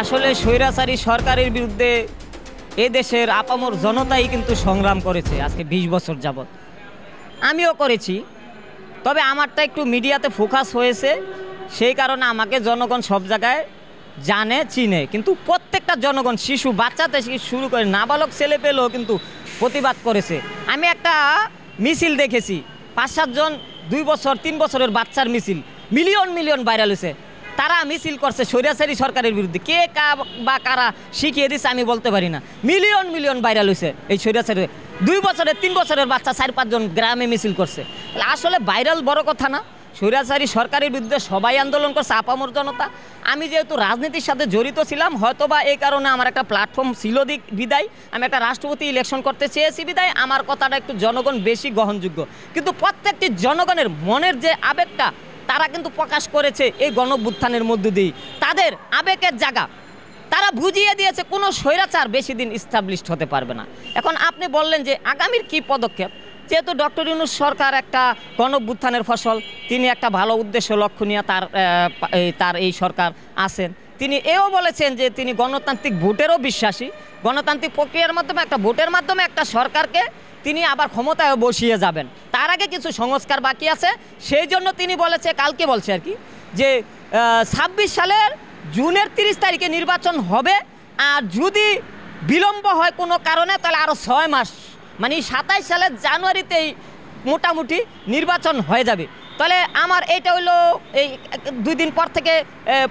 আসলে স্বৈরাচারী সরকারের বিরুদ্ধে এদেশের আপামর জনতাই কিন্তু সংগ্রাম করেছে আজকে ২০ বছর যাবৎ। আমিও করেছি, তবে আমারটা একটু মিডিয়াতে ফোকাস হয়েছে, সেই কারণে আমাকে জনগণ সব জায়গায় জানে চিনে। কিন্তু প্রত্যেকটা জনগণ, শিশু বাচ্চা থেকে শুরু করে নাবালক ছেলে পেলেও কিন্তু প্রতিবাদ করেছে। আমি একটা মিছিল দেখেছি, ৫-৭ জন ২ বছর ৩ বছরের বাচ্চার মিছিল, মিলিয়ন মিলিয়ন ভাইরাল হয়েছে। তারা মিছিল করছে স্বৈরাচারী সরকারের বিরুদ্ধে। কে বা কারা শিখিয়ে দিচ্ছে আমি বলতে পারি না, মিলিয়ন মিলিয়ন ভাইরাল হয়েছে এই স্বৈরাচারী। 2 বছরের 3 বছরের বাচ্চা 4-5 জন গ্রামে মিছিল করছে। আসলে ভাইরাল বড় কথা না, স্বৈরাচারী সরকারের বিরুদ্ধে সবাই আন্দোলন করছে, আপামর জনতা। আমি যেহেতু রাজনীতির সাথে জড়িত ছিলাম, হয়তোবা এই কারণে আমার একটা প্ল্যাটফর্ম ছিল বিদায়, আমি একটা রাষ্ট্রপতি ইলেকশন করতে চেয়েছি বিদায় আমার কথাটা একটু জনগণ বেশি গ্রহণযোগ্য। কিন্তু প্রত্যেকটি জনগণের মনের যে আবেগটা তারা কিন্তু প্রকাশ করেছে এই গণঅভ্যুত্থানের মধ্য দিয়ে। তাদের আবেগের জায়গা তারা বুঝিয়ে দিয়েছে কোনো স্বৈরাচার বেশি দিন ইস্টাবলিশড হতে পারবে না। এখন আপনি বললেন যে আগামীর কি পদক্ষেপ, যেহেতু ডক্টর ইউনূস সরকার একটা গণঅভ্যুত্থানের ফসল, তিনি একটা ভালো উদ্দেশ্য লক্ষ্য নিয়ে তার এই সরকার আছেন। তিনি এও বলেছেন যে তিনি গণতান্ত্রিক ভোটেরও বিশ্বাসী, গণতান্ত্রিক প্রক্রিয়ার মাধ্যমে একটা ভোটের মাধ্যমে একটা সরকারকে তিনি আবার ক্ষমতায় বসিয়ে যাবেন। তার আগে কিছু সংস্কার বাকি আছে, সেই জন্য তিনি বলেছে, কালকে বলছে আর কি, যে ২৬ সালের জুনের ৩০ তারিখে নির্বাচন হবে, আর যদি বিলম্ব হয় কোনো কারণে তাহলে আরও ৬ মাস, মানে ২৭ সালের জানুয়ারিতেই মোটামুটি নির্বাচন হয়ে যাবে। তাহলে আমার এটা হইলো এই 2 দিন পর থেকে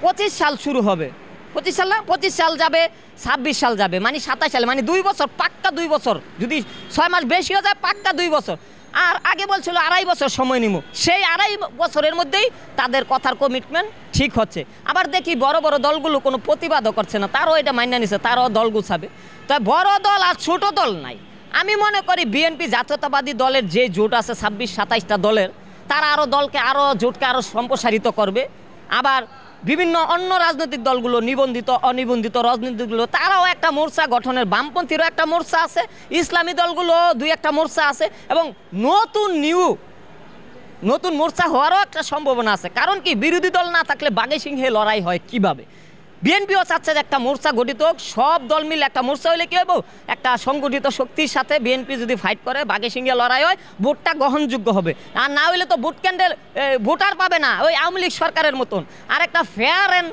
25 সাল শুরু হবে। 25 সাল না, 25 সাল যাবে, 26 সাল যাবে, মানে 27 সালে, মানে 2 বছর, পাক্কা 2 বছর। যদি 6 মাস বেশি হয়ে যায় পাক্কা 2 বছর। আর আগে বলছিল 2.5 বছর সময় নিব, সেই 2.5 বছরের মধ্যেই তাদের কথার কমিটমেন্ট ঠিক হচ্ছে। আবার দেখি বড় বড় দলগুলো কোনো প্রতিবাদও করছে না, তারও এটা মাইনা নিছে, তারাও দল গুছাবে। তাই বড় দল আর ছোট দল নাই। আমি মনে করি বিএনপি জাতীয়তাবাদী দলের যে জোট আছে 26-27টা দলের, তারা আরও দলকে আরও জোটকে আরও সম্প্রসারিত করবে। আবার বিভিন্ন অন্য রাজনৈতিক দলগুলো, নিবন্ধিত অনিবন্ধিত রাজনীতিগুলো, তারাও একটা মোর্চা গঠনের, বামপন্থীরও একটা মোর্চা আছে, ইসলামী দলগুলো 2-1টা মোর্চা আছে, এবং নতুন মোর্চা হওয়ারও একটা সম্ভাবনা আছে। কারণ কি, বিরোধী দল না থাকলে বাঘে সিংহে লড়াই হয় কিভাবে? বিএনপিও চাচ্ছে যে একটা মোর্চা গঠিত হোক, সব দল মিলে একটা মোর্চা হলে কী হইব, একটা সংগঠিত শক্তির সাথে বিএনপি যদি ফাইট করে, বাঘে সিংহে লড়াই হয়, ভোটটা গ্রহণযোগ্য হবে। আর না হইলে তো ভোট ক্যান্ডেল ভোটার পাবে না, ওই আওয়ামী লীগ সরকারের মতন। আর একটা ফেয়ার অ্যান্ড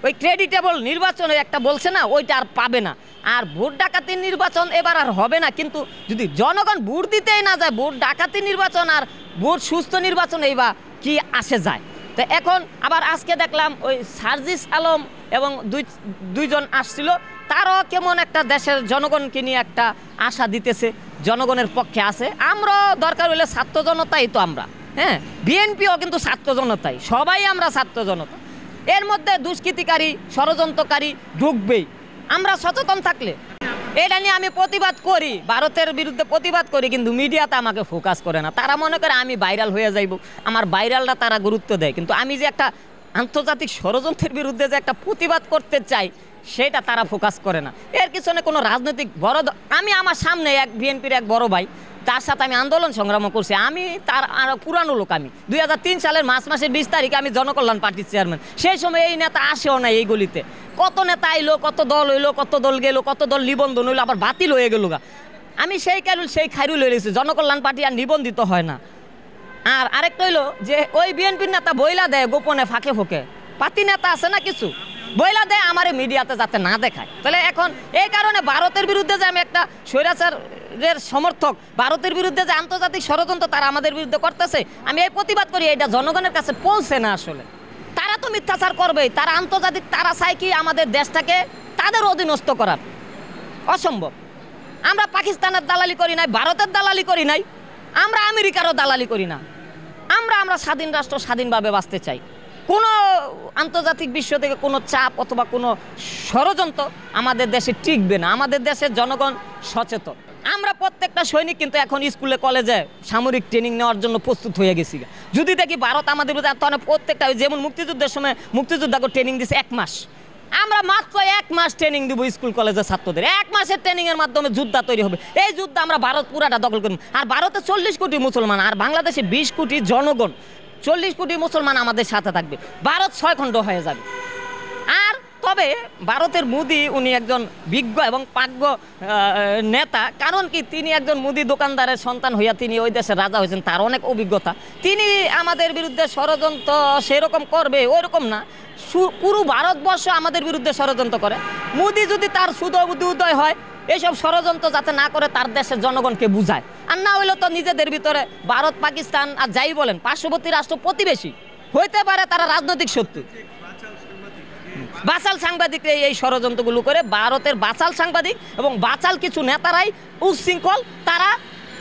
ওই ক্রেডিটেবল নির্বাচন একটা বলছে না, ওইটা আর পাবে না। আর ভোট ডাকাতির নির্বাচন এবার আর হবে না। কিন্তু যদি জনগণ ভোট দিতেই না যায়, ভোট ডাকাতি নির্বাচন আর ভোট সুস্থ নির্বাচন এইবা কি আসে যায়? তো এখন আবার আজকে দেখলাম ওই সার্জিস আলম এবং দুইজন আসছিল, তারও কেমন একটা দেশের জনগণকে নিয়ে একটা আশা দিতেছে, জনগণের পক্ষে আছে। আমরাও দরকার হলে ছাত্র জনতাই তো আমরা, হ্যাঁ, বিএনপিও কিন্তু ছাত্র জনতাই, সবাই আমরা ছাত্র জনতা। এর মধ্যে দুষ্কৃতিকারী ষড়যন্ত্রকারী ঢুকবেই। আমরা সচেতন থাকলে এটা নিয়ে আমি প্রতিবাদ করি, ভারতের বিরুদ্ধে প্রতিবাদ করি, কিন্তু মিডিয়াতে আমাকে ফোকাস করে না। তারা মনে করে আমি ভাইরাল হয়ে যাইব, আমার ভাইরালটা তারা গুরুত্ব দেয়। কিন্তু আমি যে একটা আন্তর্জাতিক ষড়যন্ত্রের বিরুদ্ধে যে একটা প্রতিবাদ করতে চাই, সেটা তারা ফোকাস করে না। এর পিছনে কোনো রাজনৈতিক বড় আমি আমার সামনে এক বিএনপির এক বড় ভাই, তার সাথে আমি আন্দোলন সংগ্রাম করছি। আমি তার আরও পুরানো লোক। আমি 2003 সালের মার্চ মাসের 20 তারিখে আমি জনকল্যাণ পার্টির চেয়ারম্যান। সেই সময় এই নেতা আসেও না এই গলিতে। কত নেতা আইলো, কত দল হইলো, কত দল গেলো, কত দল নিবন্ধন হইলো, আবার বাতিল হয়ে গেল গা। আমি সেই খাইরুল হয়ে গেছি, জনকল্যাণ পার্টি আর নিবন্ধিত হয় না। আর আরেকটা হইলো যে ওই বিএনপির নেতা বইলা দেয় গোপনে, ফাঁকে ফোঁকে, পাতি নেতা আছে না কিছু, বইলা দেয় আমার মিডিয়াতে যাতে না দেখায়। তাহলে এখন এই কারণে ভারতের বিরুদ্ধে যে আমি একটা স্বৈরাচারের সমর্থক, ভারতের বিরুদ্ধে যে আন্তর্জাতিক ষড়যন্ত্র তারা আমাদের বিরুদ্ধে করতেছে, আমি এই প্রতিবাদ করি, এটা জনগণের কাছে পৌঁছে না। আসলে তারা তো মিথ্যাচার করবেই, তারা আন্তর্জাতিক, তারা চায় কি আমাদের দেশটাকে তাদের অধীনস্থ করার। অসম্ভব। আমরা পাকিস্তানের দালালি করি নাই, ভারতের দালালি করি নাই, আমরা আমেরিকারও দালালি করি না। আমরা স্বাধীন রাষ্ট্র, স্বাধীনভাবে বাঁচতে চাই। কোনো আন্তর্জাতিক বিশ্ব থেকে কোনো চাপ অথবা কোনো ষড়যন্ত্র আমাদের দেশে টিকবে না। আমাদের দেশের জনগণ সচেতন। আমরা প্রত্যেকটা সৈনিক কিন্তু এখন স্কুলে কলেজে সামরিক ট্রেনিং নেওয়ার জন্য প্রস্তুত হয়ে গেছি। যদি দেখি ভারত আমাদের বিরুদ্ধে, তখন প্রত্যেকটা যেমন মুক্তিযুদ্ধের সময় মুক্তিযোদ্ধাকে ট্রেনিং দিচ্ছে 1 মাস, আমরা মাত্র 1 মাস ট্রেনিং দিব স্কুল কলেজের ছাত্রদের। 1 মাসের ট্রেনিংয়ের মাধ্যমে যোদ্ধা তৈরি হবে। এই যুদ্ধ আমরা ভারত পুরাটা দখল করব। আর ভারতে 40 কোটি মুসলমান, আর বাংলাদেশে 20 কোটি জনগণ, 40 কোটি মুসলমান আমাদের সাথে থাকবে। ভারত 6 খণ্ড হয়ে যাবে। আর তবে ভারতের মোদি উনি একজন বিজ্ঞ এবং প্রাজ্ঞ নেতা, কারণ কি তিনি একজন মুদি দোকানদারের সন্তান হইয়া তিনি ওই দেশের রাজা হয়েছেন, তার অনেক অভিজ্ঞতা। তিনি আমাদের বিরুদ্ধে ষড়যন্ত্র সেরকম করবে ওইরকম না, পুরো ভারতবর্ষ আমাদের বিরুদ্ধে ষড়যন্ত্র করে। মোদি যদি তার সুদবুদ্ধি উদয় হয় এইসব ষড়যন্ত্র যাতে না করে তার দেশের জনগণকে বুঝায়, আর না হইলে তো নিজেদের ভিতরে ভারত পাকিস্তান আর যাই বলেন পার্শ্ববর্তী রাষ্ট্র প্রতিবেশী হইতে পারে, তারা রাজনৈতিক শত্রু। বাচাল সাংবাদিকরা এই ষড়যন্ত্রগুলো করে, ভারতের বাচাল সাংবাদিক এবং বাচাল কিছু নেতারাই উচ্ছৃঙ্খল, তারা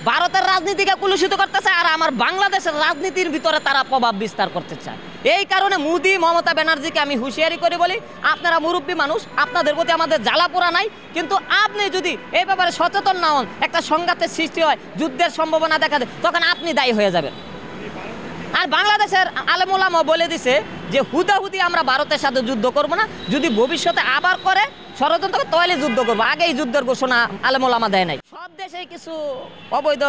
ভারতের রাজনীতিকে কলুষিত করতে চায় আর আমার বাংলাদেশের রাজনীতির ভিতরে তারা প্রভাব বিস্তার করতে চায়। এই কারণে মোদি মমতা ব্যানার্জিকে আমি হুঁশিয়ারি করে বলি, আপনারা মুরব্বী মানুষ, আপনাদের প্রতি আমাদের জ্বালা পোড়া নাই, কিন্তু আপনি যদি এই ব্যাপারে সচেতন না হন, একটা সংঘাতের সৃষ্টি হয়, যুদ্ধের সম্ভাবনা দেখা দেয়, তখন আপনি দায়ী হয়ে যাবেন। আর বাংলাদেশের আলেম ওলামা বলে দিছে যে হুদাহুদি আমরা ভারতের সাথে যুদ্ধ করব না, যদি ভবিষ্যতে আবার করে ষড়যন্ত্র তাহলে যুদ্ধ করবো, আগেই যুদ্ধের ঘোষণা আলেম ওলামা দেয় নাই। সব দেশেই কিছু অবৈধ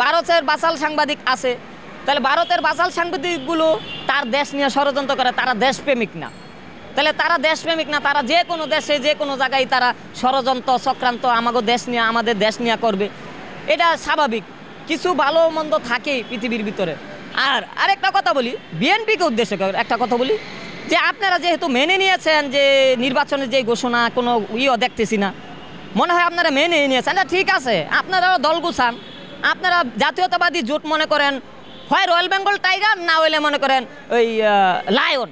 ভারতের বাচাল সাংবাদিক আছে, তাহলে ভারতের বাচাল সাংবাদিকগুলো তার দেশ নিয়ে ষড়যন্ত্র করে, তারা দেশপ্রেমিক না। তাহলে তারা দেশপ্রেমিক না, তারা যে কোনো দেশে যে কোনো জায়গায় তারা ষড়যন্ত্র চক্রান্ত আমাদের দেশ নিয়ে আমাদের দেশ নিয়ে করবে, এটা স্বাভাবিক। কিছু ভালো মন্দ থাকে পৃথিবীর ভিতরে। আর আরেকটা কথা বলি, বিএনপিকে উদ্দেশ্য করে একটা কথা বলি, যে আপনারা যেহেতু মেনে নিয়েছেন যে নির্বাচনের যে ঘোষণা কোনো দেখতেছি না, মনে হয় আপনারা মেনে নিয়েছেন, ঠিক আছে, আপনারাও দল গুছান, আপনারা জাতীয়তাবাদী জোট মনে করেন, হয় রয়্যাল বেঙ্গল টাইগার না হইলে মনে করেন ওই লায়ন,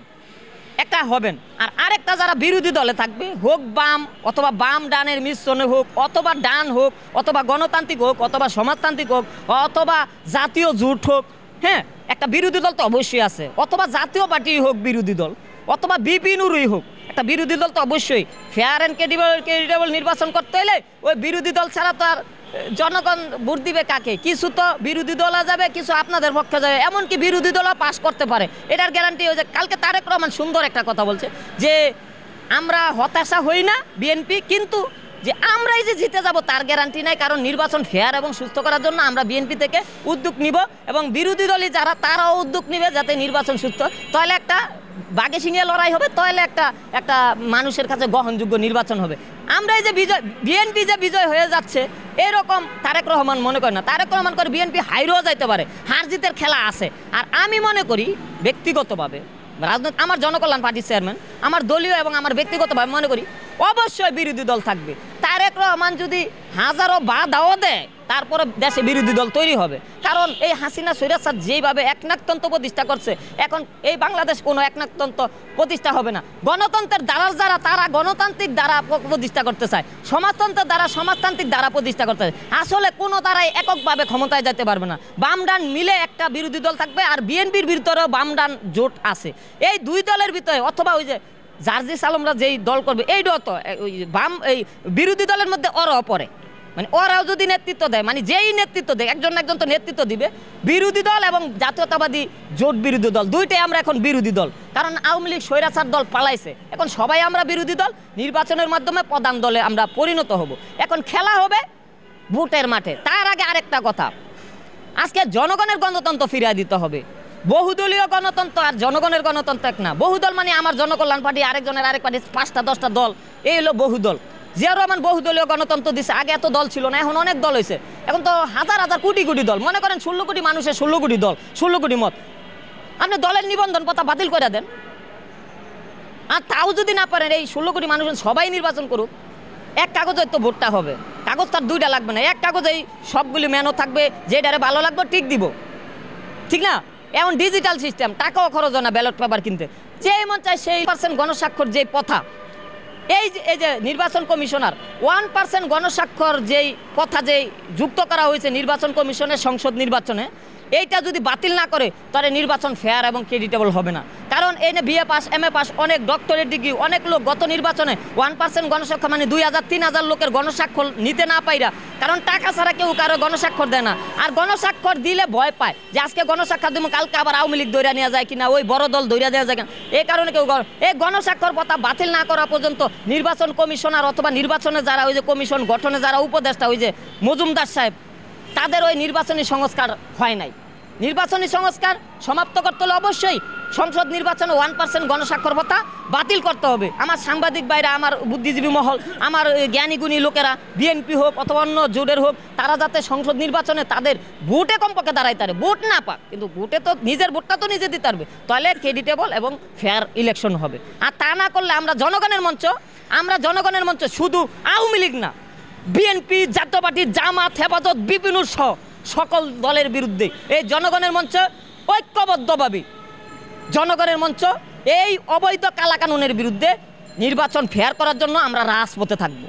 একটা হবেন। আর আরেকটা যারা বিরোধী দলে থাকবে, হোক বাম অথবা বাম ডানের মিশ্রণে হোক, অথবা ডান হোক, অথবা গণতান্ত্রিক হোক, অথবা সমাজতান্ত্রিক হোক, অথবা জাতীয় জোট হোক, হ্যাঁ একটা বিরোধী দল তো অবশ্যই আছে, অথবা জাতীয় পার্টি হোক বিরোধী দল, অথবা বিপিনুরই হোক, একটা বিরোধী দল তো অবশ্যই। ফেয়ার অ্যান্ড ক্রেডিবল নির্বাচন করতে হলে ওই বিরোধী দল ছাড়া তো আর জনগণ ভোট দিবে কাকে? কিছু তো বিরোধী দলও যাবে, কিছু আপনাদের পক্ষে যাবে, এমনকি বিরোধী দলও পাস করতে পারে, এটার গ্যারান্টি হয়েছে। কালকে তারেক রহমান সুন্দর একটা কথা বলছে যে আমরা হতাশা হই না বিএনপি, কিন্তু যে আমরাই যে জিতে যাব তার গ্যারান্টি নাই, কারণ নির্বাচন ফেয়ার এবং সুস্থ করার জন্য আমরা বিএনপি থেকে উদ্যোগ নিব এবং বিরোধী দলই যারা তারাও উদ্যোগ নিবে যাতে নির্বাচন সুস্থ, তাহলে একটা বাঘে সিংহে লড়াই হবে, তাহলে একটা মানুষের কাছে গ্রহণযোগ্য নির্বাচন হবে। আমরা এই যে বিজয়, বিএনপি যে বিজয় হয়ে যাচ্ছে এরকম তারেক রহমান মনে করে না। তারেক রহমান করে বিএনপি হাইরেও যাইতে পারে, হার জিতের খেলা আছে। আর আমি মনে করি ব্যক্তিগতভাবে রাজনীতি, আমার জনকল্যাণ পার্টির চেয়ারম্যান, আমার দলীয় এবং আমার ব্যক্তিগতভাবে মনে করি অবশ্যই বিরোধী দল থাকবে। তারেক রহমান যদি হাজারো বাধাও দেয় তারপরে দেশে বিরোধী দল তৈরি হবে, কারণ এই হাসিনা স্বৈরাচার যেইভাবে একনায়কতন্ত্র প্রতিষ্ঠা করছে, এখন এই বাংলাদেশ কোনো একনায়কতন্ত্র প্রতিষ্ঠা হবে না। গণতন্ত্রের দ্বারা যারা তারা গণতান্ত্রিক দ্বারা প্রতিষ্ঠা করতে চায়, সমাজতন্ত্রের দ্বারা সমাজতান্ত্রিক দ্বারা প্রতিষ্ঠা করতে চায়। আসলে কোনো দ্বারাই এককভাবে ক্ষমতায় যেতে পারবে না। বাম ডান মিলে একটা বিরোধী দল থাকবে, আর বিএনপির ভিতরেও বাম ডান জোট আছে। এই দুই দলের ভিতরে অথবা ওই যে জার্জিস আলমরা যেই দল করবে এইটাও তো ওই বাম এই বিরোধী দলের মধ্যে ওরাও পড়ে, মানে ওরাও যদি নেতৃত্ব দেয়, মানে যেই নেতৃত্ব দেয় একজন একজন তো নেতৃত্ব দিবে। বিরোধী দল এবং জাতীয়তাবাদী জোট বিরোধী দল দুইটাই আমরা এখন বিরোধী দল, কারণ আওয়ামী লীগ স্বৈরাচার দল পালাইছে। এখন সবাই আমরা বিরোধী দল, নির্বাচনের মাধ্যমে প্রধান দলে আমরা পরিণত হব। এখন খেলা হবে ভোটের মাঠে। তার আগে আরেকটা কথা, আজকে জনগণের গণতন্ত্র ফিরিয়ে দিতে হবে। বহুদলীয় গণতন্ত্র আর জনগণের গণতন্ত্র এক না। বহুদল মানে আমার জনকল্যাণ পার্টি, আরেকজনের আরেক পার্টি, 5টা 10টা দল, এই হলো বহুদল। জিয়া রহমান বহুদলীয় গণতন্ত্র দিচ্ছে, আগে এত দল ছিল না, এখন অনেক দল হয়েছে। এখন তো হাজার হাজার কোটি কোটি দল, মনে করেন 16 কোটি মানুষের 16 কোটি দল, 16 কোটি মত। আপনি দলের নিবন্ধন পত্র বাতিল করে দেন, আর তাও যদি না পারেন এই 16 কোটি মানুষ সবাই নির্বাচন করুক, এক কাগজে তো ভোটটা হবে। কাগজ তার 2টা লাগবে না, এক কাগজেই সবগুলি মেনও থাকবে, যেটারে ভালো লাগবে ঠিক দিব, ঠিক না? এমন ডিজিটাল সিস্টেম, টাকাও খরচ হয় না ব্যালট পেপার কিনতে, যেই মন চায় সেই % গণস্বাক্ষর যে কথা। এই যে নির্বাচন কমিশনার 1% গণস্বাক্ষর যেই কথা যেই যুক্ত করা হয়েছে নির্বাচন কমিশনের সংসদ নির্বাচনে, এইটা যদি বাতিল না করে তাহলে নির্বাচন ফেয়ার এবং ক্রেডিটেবল হবে না। কারণ এই BA পাস MA পাস অনেক ডক্টরেট ডিগ্রি অনেক লোক গত নির্বাচনে 1% গণস্বাক্ষর মানে 2000-3000 লোকের গণস্বাক্ষর নিতে না পাইরা, কারণ টাকা ছাড়া কেউ কারো গণস্বাক্ষর দেয় না। আর গণস্বাক্ষর দিলে ভয় পায় যে আজকে গণস্বাক্ষর দিব, কালকে আবার আওয়ামী লীগ দৌড়া নেওয়া যায় কিনা, ওই বড় দল দৌড়া দেওয়া যায় কিনা, এই কারণে কেউ এই গণস্বাক্ষর কথা বাতিল না করা পর্যন্ত নির্বাচন কমিশনার অথবা নির্বাচনে যারা ওই যে কমিশন গঠনে যারা উপদেষ্টা ওই যে মজুমদার সাহেব, তাদের ওই নির্বাচনী সংস্কার হয় নাই। নির্বাচনী সংস্কার সমাপ্ত করতে হলে অবশ্যই সংসদ নির্বাচনে 1% গণস্বাক্ষর ভোটা বাতিল করতে হবে। আমার সাংবাদিক ভাইরা, আমার বুদ্ধিজীবী মহল, আমার জ্ঞানীগুণী লোকেরা, বিএনপি হোক অথবা অন্য জোটের হোক, তারা যাতে সংসদ নির্বাচনে তাদের ভোটে কমপক্ষে দাঁড়াইতে পারে, ভোট না পাক কিন্তু ভোটে তো নিজের ভোটটা তো নিজে দিতে পারবে, তাহলে ক্রেডিটেবল এবং ফেয়ার ইলেকশন হবে। আর তা না করলে আমরা জনগণের মঞ্চ শুধু আওয়ামী লীগ না, বিএনপি, জাতীয় পার্টি, জামাত, হেফাজত, বিপিনুর সহ সকল দলের বিরুদ্ধে এই জনগণের মঞ্চ ঐক্যবদ্ধভাবে জনগণের মঞ্চ এই অবৈধ কালাকানুনের বিরুদ্ধে নির্বাচন ফেয়ার করার জন্য আমরা রাজপথে থাকব।